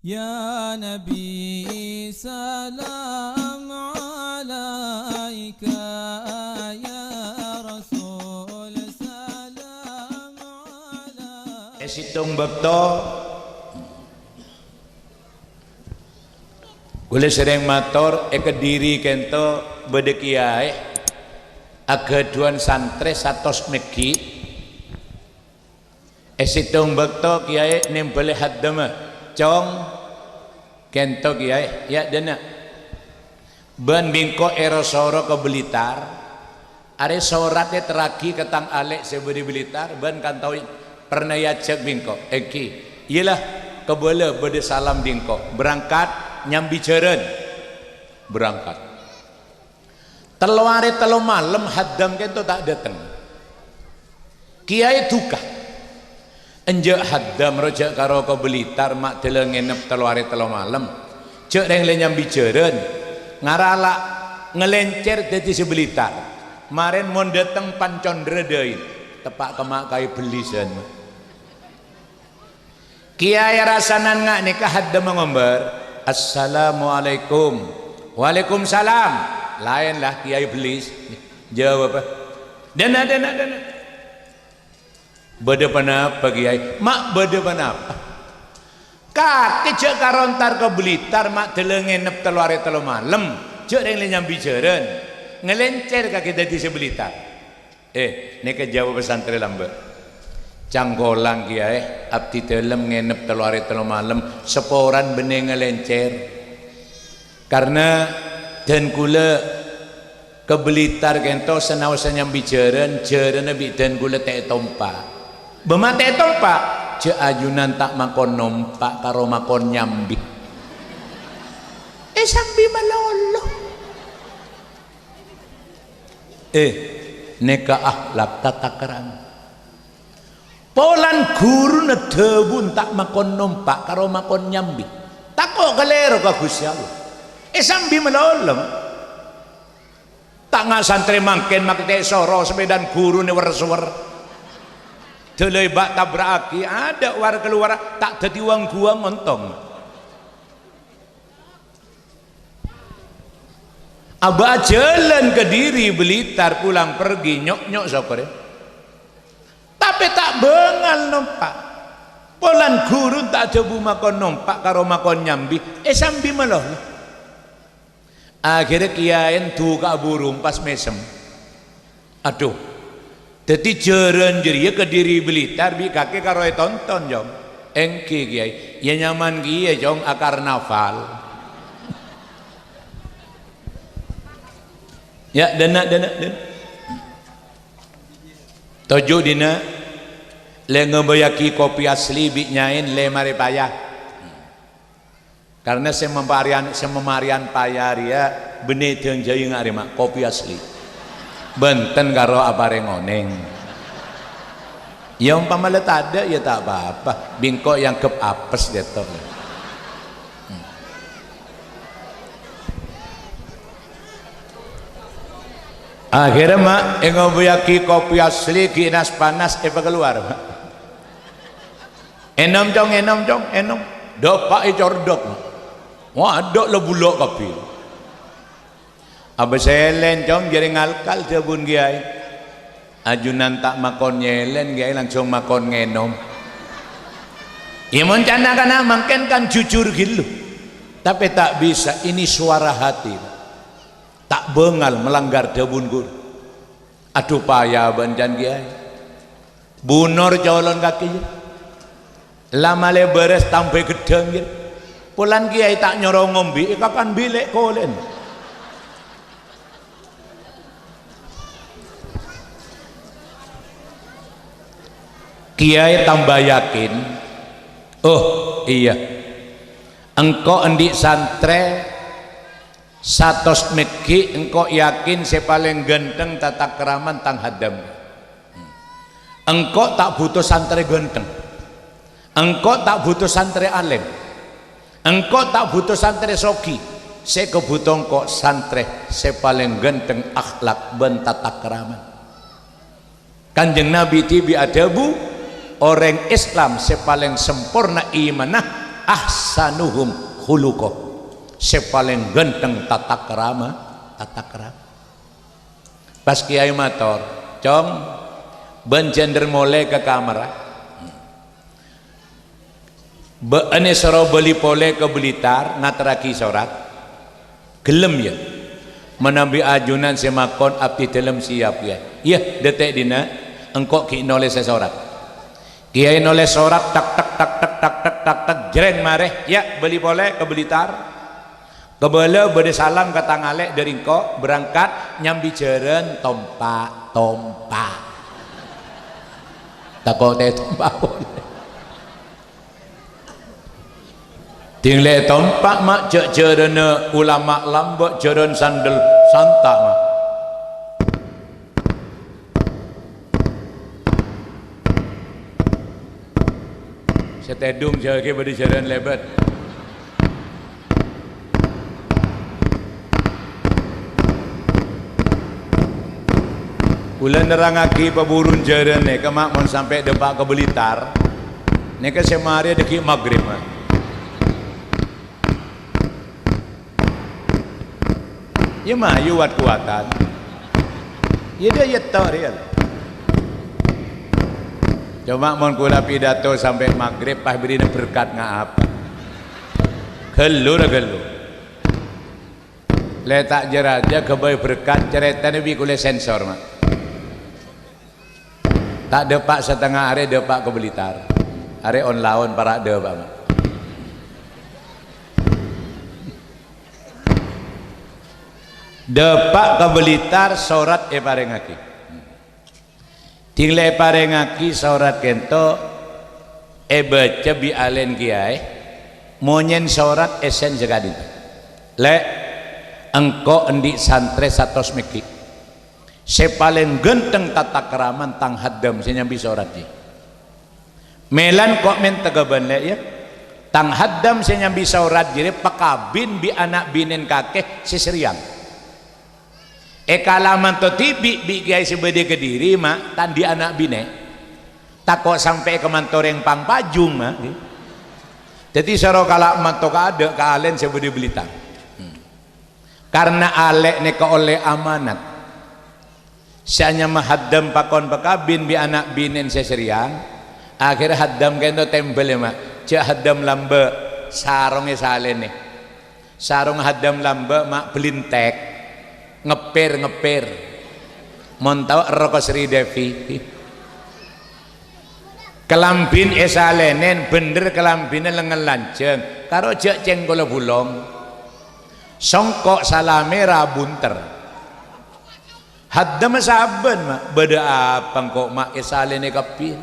Ya Nabi salam alaika, ya Rasul salam alaika. Situng bekto gule sering matur Kediri kento bede kiai agaduan santri 100 megi situng bekto kiai nembele haddama cong kento kiai ya dana ban bingko erosoro ke Blitar are soratnya teragi ketang alek sebedi Blitar ban kantau pernah ya cek bingko eki iyalah kebele bede salam dingko berangkat nyambi jeren berangkat telu hari telu malam haddam kento tak dateng kiai duka enjek haddam rojak karo ke Blitar mak tele ngenep telu hari telu malam cek reng le nyambi jeren ngarala ngelencer dadi Blitar maren mon dateng Pancondra deui tepak kemak kai belisen kiai rasanan ngak nikah haddam ngomber assalamualaikum waalaikumsalam lain lah kiai belis jawab apa dana bede panapa kiai mak bede panapa kaki cek karontar ke Blitar mak tele ngenep telu hari telu malam cek reng nyambi jeren ngelencer kaki dadi Blitar neka jawab pesantren lambe canggolang kiai abdi telem ngenep telu hari telu malam seporan bening ngelencer karena dan kula ke Blitar kento senaosa nyambi jeren nabi dan kula teh tompa bema teh tompa je ajunan tak makon nompak karo makon nyambi sambi malolo neka akhlak tata kerama polan guru nedebun tak makon numpak karo makon nyambi takok kelero ka Gusti Allah sambi melolong tak ngak santri mangken makte soro sepedan guru ne wer-wer deloi bak tabraki ada war keluar tak dadi wong gua ngontong abah jalan ke Diri Blitar pulang pergi nyok sokore tapi tak bengal numpak polan guru tak coba makon numpak karo makon nyambi sambi meloh akhirnya kiain duka burung pas mesem aduh jadi jeren jeria ke Diri Blitar bi kaki karo tonton jong engki kiai ya nyaman kiai jong akar nafal ya dana tojo dina le ngebayaki kopi asli bi nyain le mari payah karena sememarian payah ria benih jeung jayu ngarima kopi asli benten karo abare ngoneng ya umpama let ada ya tak apa-apa bingko yang kep apes gitu akhirnya mak ngobayaki kopi asli kinas panas keluar enom jong dopak cordok wadok lebulok kopi abah selen jong jaring alkal jabun kiai ajunan tak makon nyelen kiai langsung makon ngenom ya mencana karena makin kan jujur gitu tapi tak bisa ini suara hati tak bengal melanggar jabun guru aduh payah banjan kiai bunor colon kakinya lama leberes sampai gedeng gitu pulan kiai tak nyorong ngombe kapan bilek kolen kiai tambah yakin oh iya engkau endik santre 100 megi engkau yakin saya paling ganteng tata keraman tang hadam engkau tak butuh santri ganteng engkau tak butuh santri alim engkau tak butuh santri sogi saya kebutuh engkau santri saya paling ganteng akhlak ben tata keraman kanjeng Nabi tibi adabu orang Islam sepaling sempurna imanah ahsanuhum khuluqa, sepaling ganteng tata krama. Pas kiai matur, "Cong, ben jender mulai ke kamar." Beene soro beli pole ke Blitar ngateraki sorat. Gelem ya. Menambi ajunan semakon abdi dalam siap ya. Iya detek dina engkau ki noleh sesorat. Kiai noleh sorat tak jreng mareh ya beli boleh ke Blitar. Kebele bade salam ke Tangalek dari engkau berangkat nyambi jeren tompa. Takut teh tompa boleh. Tingle tompak mak jeren ulama lambok jeren sandal santa mak. Setedung jage badi jeren lebet. Ulan nerangaki paburun jeren ne kemak mon sampai depak ke Blitar. Neka semari deki maghrib mak. Ya mah yuat kuatan. Ya dia yetok real. Cuma mon kula pidato sampai maghrib pas beri berkat ngapa. Gelu. Letak jeraja kebaik berkat cerita nabi kule sensor mak. Tak depak setengah hari depak ke Blitar. Hari on lawan para depak mak. Depak ke Blitar sorat parengaki. Tingle parengaki sorat kento baca bi alen kiai monyen sorat esen jagadin. Le engko endi santre satos meki. Sepalen genteng tata keraman tang haddam senyambi sorat ji. Melan kok men tegaban le ya. Tang haddam senyambi sorat jire pakabin bi anak binen kakek seseriang. Kalaman to tibi bi kiai sebede Kediri mak tandi anak bine takok sampai ke mantoreng Pangpajung mak. Jadi saro kalak mantok ada ke alen sebede Blitar. Karena alek neka oleh amanat. Sianya mahaddam pakon pakabin bi anak binen seseriang. Akhir haddam kento tempel ya mak. Cek haddam lambe sarongnya salen nih. Sarong haddam lambe mak belintek. Ngeper montau roko Sri Devi kelambin esalenen bener kelambinnya lengan lanceng karo jek cenggola bulong songkok salame rabunter haddam saben mak beda apa kok mak esalene kepil.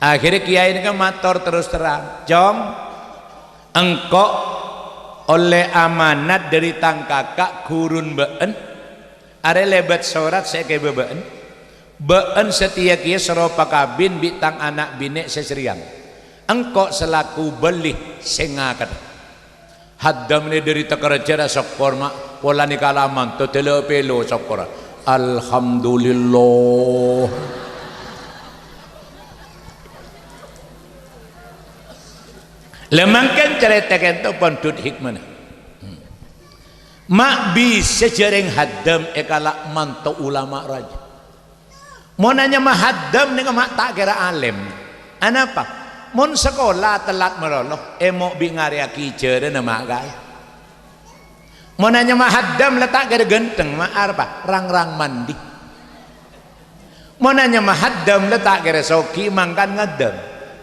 Akhirnya kiai ini kan mator terus terang, "Jom engkok oleh amanat dari tang kakak kurun been are lebat sorat saya ke been setia kia seropa kabin bitang anak bine seseriang engkau selaku beli sengakan haddam ni dari tekerja sokor mak pola ni kalaman to telepelo sokor alhamdulillah lemangkan cerita kento pendut hikmah mak bisa jereng haddam kalak manto ulama raja mau nanya mah haddam dengan mak tak kira alim anapa mon sekolah telat meroloh mau bingari aki jere nama gaya mau nanya mah haddam letak kira genteng mak apa rang mandi mau nanya mah haddam letak kira soki mangkan ngadam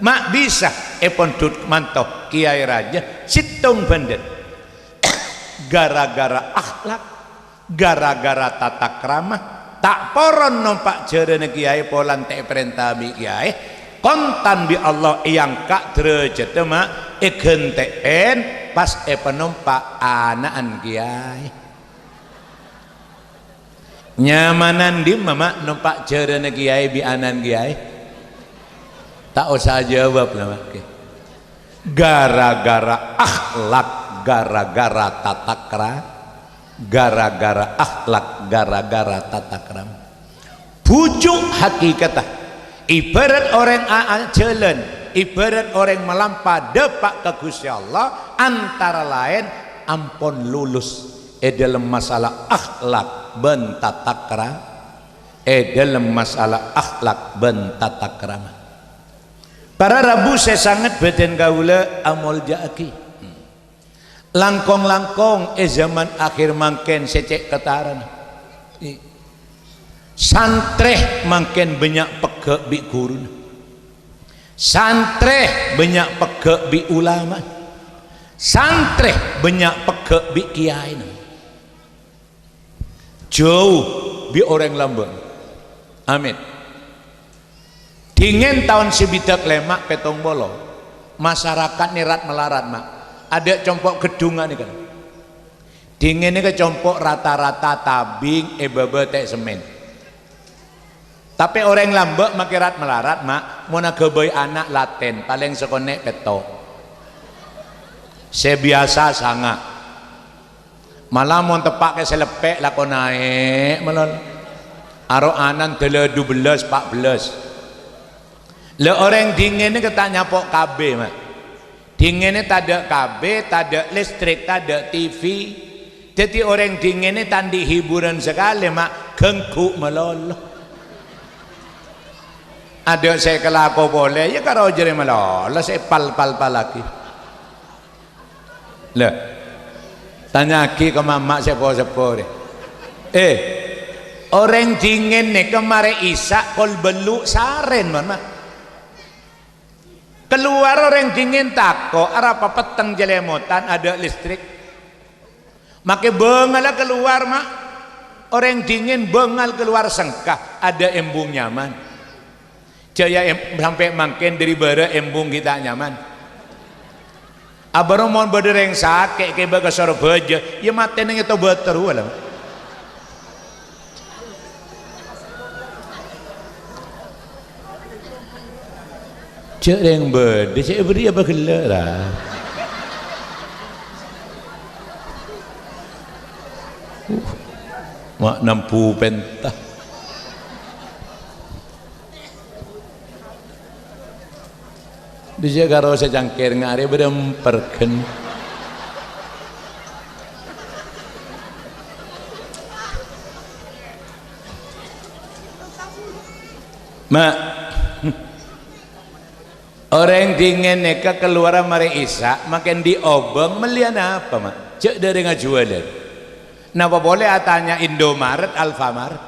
mak bisa pendut manto kiai raja situng bandet gara-gara akhlak gara-gara tata krama tak poron nompak jerene kiai polan te perintah bi kiai kontan bi Allah yang kak derajat mak genteen pas penompak anaan kiai nyamanan di mama nompak jerene kiai bi anan kiai tak usah jawab lah gara-gara akhlak gara-gara tata krama gara-gara akhlak gara-gara tata krama pucuk hakikatah ibarat orang jalan ibarat orang melampah depak ke Gusti Allah antara lain ampun lulus dalam masalah akhlak ben tata krama dalam masalah akhlak ben tata krama. Para rabu saya sangat beten gaula amol jaki langkong-langkong zaman akhir mangken secek ketaran santreh mangken banyak peke bi gurun, santreh banyak peke bi ulama, santreh banyak peke bi kiai, jauh bi orang lambang. Amin. Dingin tahun sebidak lemak petong bolo masyarakat nirat melarat mak ada compok gedungan nih kan dingin ini ke compok rata-rata tabing bebetek semen tapi orang lambek makirat melarat mak mau nageboy anak laten paling sekonek petok sebiasa sangat malah mau tepak ke selepek lakon naik melon aro anan tele 12 14 le orang dingin ini kita nyapok KB mak dingin ini tak ada KB tak ada listrik tak ada TV jadi orang dingin ini tandi hiburan sekali mak gengkuk meloloh ada saya kelako boleh ya kalau jadi meloloh saya pal lagi le tanya lagi ke mama sepo deh orang dingin nih kemarin isak kol beluk saren mana keluar orang dingin tako arah apa peteng jelemotan ada listrik make bengal keluar mak orang dingin bengal keluar sengkah ada embung nyaman jaya sampai makin dari bara embung kita nyaman abang mau berdereng sakit kayak baga sorbeja ya mati neng itu beteru lah cek yang berde cek beri apa gelak lah mak nampu pentah bisa karo secangkir ngari beremperken mak orang dingin neka keluar mari isak makin diobeng melian apa mak cek dari ngajualan napa boleh atanya Indomaret Alfamart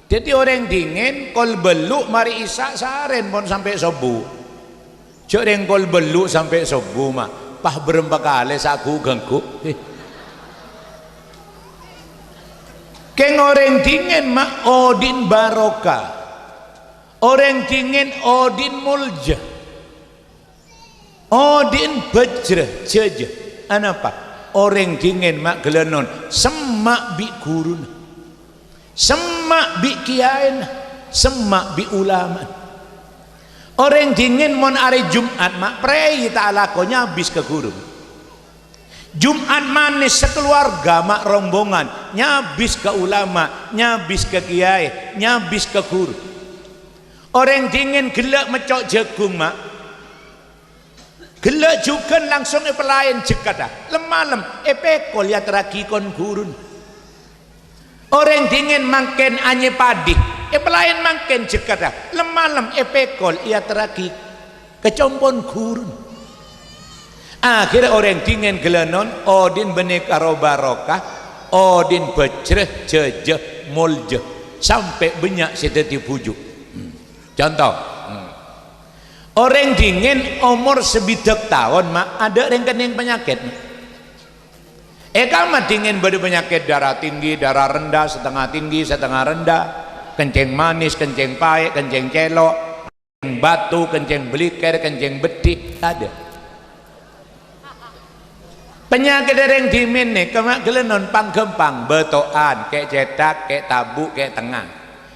jadi orang dingin kol beluk mari isak saren pun sampai subuh cek yang kol beluk sampai subuh mak pah berempat kali saku gengkuk keng orang dingin mak Odin Barokah orang dingin Odin Mulja Odin Bajra Jaja anapa orang dingin mak gelenon semak bi gurun semak bi kiain semak bi ulama orang dingin mon hari Jumat mak prei ta'ala konya habis ke gurun Jumat manis sekeluarga mak rombongan nyabis ke ulama nyabis ke kiai nyabis ke guru orang dingin gelak mecok jagung mak gelak juga langsung pelayan jekata lemalem pekol ya teragi kon gurun orang dingin mangken anye padi pelayan mangken jekata lemalem pekol ya teragi kecompon gurun akhirnya orang dingin gelenon Odin beneka Barokah Odin Bajrah Jaja Mulja sampai banyak sedeti bujuk contoh orang dingin umur sebidak tahun mak ada yang kena penyakit kamu dingin berpenyakit darah tinggi darah rendah setengah tinggi setengah rendah kencing manis kencing pahit kencing celok kencing batu kencing beliker kencing bedik ada penyakit yang dingin nih kemak gelenon panggempang betoan kayak cetak kayak tabu kayak tengah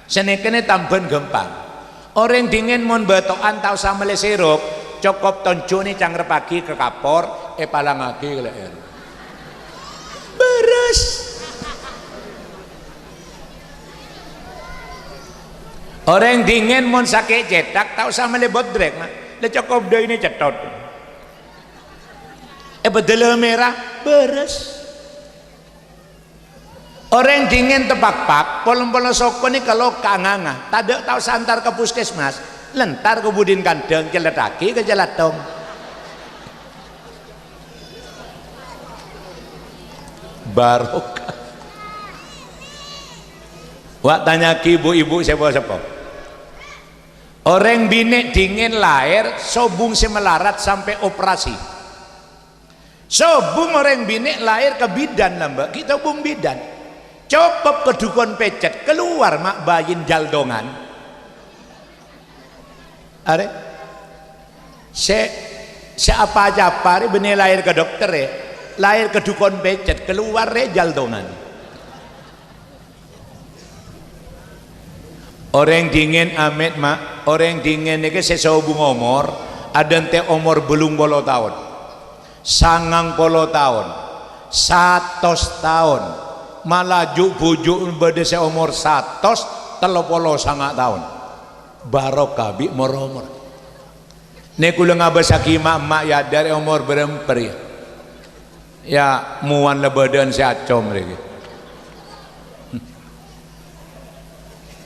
senekene tamban gempang orang dingin mon betoan tau sama le sirup cukup toncu nih cangger pagi ke kapor palang lagi kalian beres orang dingin mon sakit cetak tau sama le bodrek le cukup dah ini cetot bedel merah beres. Orang dingin tepak-pak polong-polong soko ni kalau kanganga tak tahu santar ke puskesmas lentar ke budin kandeng celetaki ke jelatong barokah. Wak tanya ki ibu-ibu siapa-siapa orang bini dingin lahir sobung semelarat sampai operasi. Sobung orang bini lahir ke bidan lah mbak, kita bung bidan copot ke dukun pecet keluar mak bayin jaldongan. Are se apa aja apa benih lahir ke dokter lahir ke dukun pecet keluar jaldongan. Orang dingin amit mak, orang dingin ini sesobung umur ada ente umur belum 10 tahun 90 tahun 100 tahun malah bujuk berdesa umur 100 sangat tahun barokah bi moromor ne kula ngabasaki mak ya dari umur beremper ya muan lebadan seacom lagi.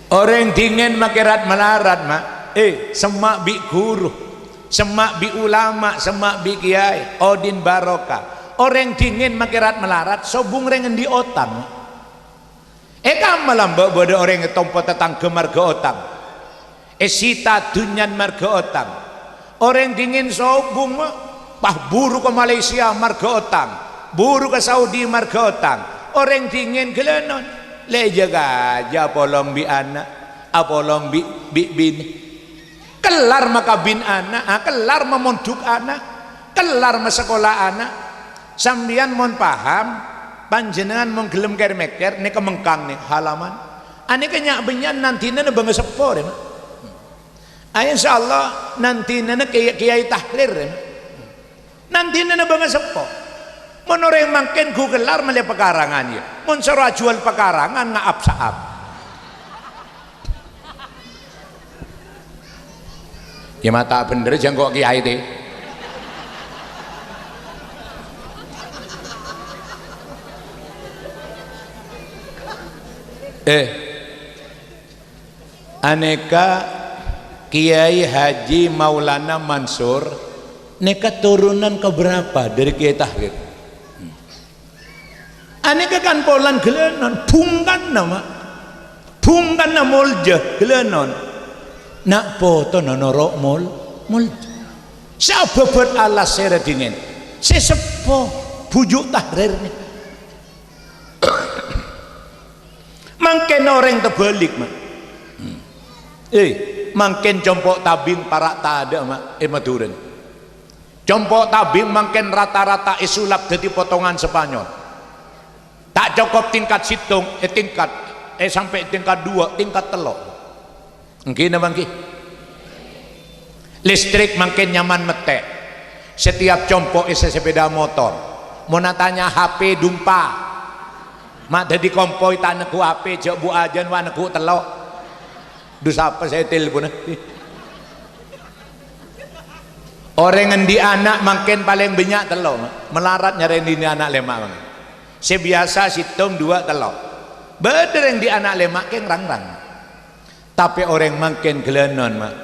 Orang dingin makirat melarat mak semak bi guru semak bi ulama semak bi kiai odin barokah. Orang dingin makirat melarat sobung rengen di otang kamalam bodo orang tompo tetang gemar ke otang sita dunyan marga otang. Orang dingin sobung pah buru ke Malaysia marga otang buru ke Saudi marga otang. Orang dingin gelenon le jaga aja polong bi anak apolong bi bini kelar maka bin anak kelar memonduk anak kelar sekolah anak sambian mon paham panjenengan mon gelem ker-meker nih kemengkang nih halaman ane kenyak benyan nanti nana bangga sepor insyaallah nanti nana kiai tahrir nanti nana bangga sepor mon orang mangken ku kelar mele pekarangan ya mon sora jual pekarangan ngaap saap ya mata bener jangkok kiai teh aneka Kiai Haji Maulana Mansur neka turunan keberapa dari Kiai Tahrir aneka kan polan gelenon bungkan nama mulja gelenon nak foto nonorok mul sababet alas sere dingin sesepo bujuk Tahrir nih mangken orang terbalik mak mangken compok tabing para tak ada mak maduren compok tabing mangken rata-rata isulap jadi potongan Spanyol tak cukup tingkat situng tingkat sampai tingkat 2 tingkat telok mungkin bangki listrik mangken nyaman metek setiap compok sepeda motor mau tanya HP dumpa mak jadi kompoi tanahku HP jauh bu ajan wanaku telok dus apa saya telepon orang ngendi anak makin paling banyak telok melarat nyari ini anak lemak sebiasa situng 2 telok bener yang di anak lemak yang rang-rang tapi orang makin gelenon mak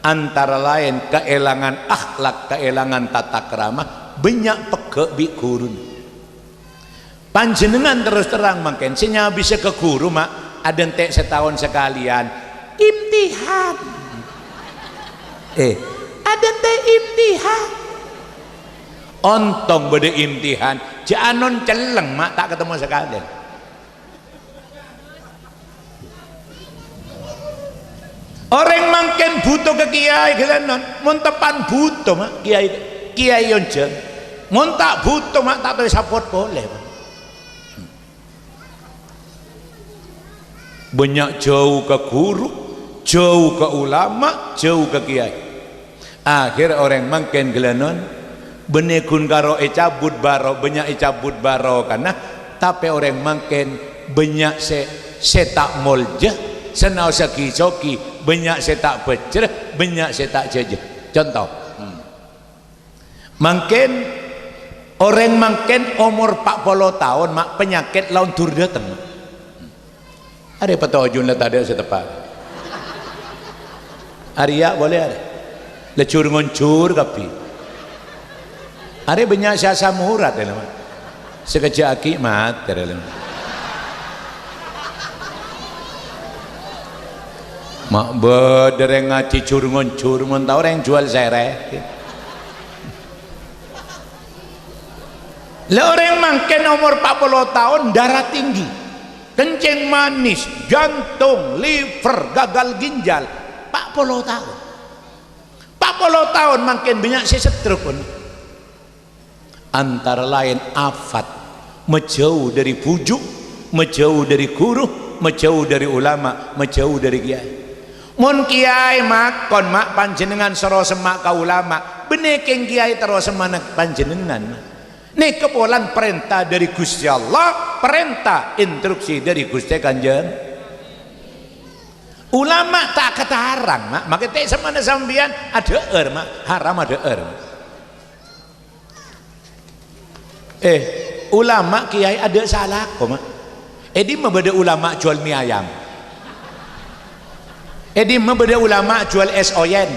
antara lain keelangan akhlak keelangan tata kerama banyak pegek bi gurun panjenengan terus terang makin sinya bisa ke guru mak ada entek setahun sekalian imtihan ada entek imtihan ontong bede imtihan janon celeng mak tak ketemu sekalian orang makin butuh ke kiai gelenon montepan butuh mak kiai yonjeng montak butuh mak tak tahu support boleh banyak jauh ke guru jauh ke ulama jauh ke kiai akhir orang makin gelenon benekun karo cabut baro banyak cabut baro karena tapi orang makin banyak tak molja senau saki coki banyak tak becer banyak tak jejeh contoh mungkin orang mungkin umur 40 tahun mak penyakit laun tur datang ada petojun lah tadi setepat Arya boleh ada lecur ngoncur kapi ada banyak siasa murat ya sekejap aki mat mak bedereng ngaci cur ngoncur mun tau orang jual sereh lah orang makin umur 40 tahun darah tinggi kencing manis jantung liver gagal ginjal 40 tahun 40 tahun makin banyak si stroke pun antara lain afat menjauh dari pujuk menjauh dari guru menjauh dari ulama menjauh dari kiai mun kiai makon mak panjenengan soro semak ka ulama benekeng kiai terus semanak panjenengan ini kepolan perintah dari Gusti Allah perintah instruksi dari Gusti Kanjeng ulama tak kata haram mak maka tak semana sambian ada mak haram ada ulama kiai ada salah kok mak di membeda ulama jual mie ayam di membeda ulama jual es oyen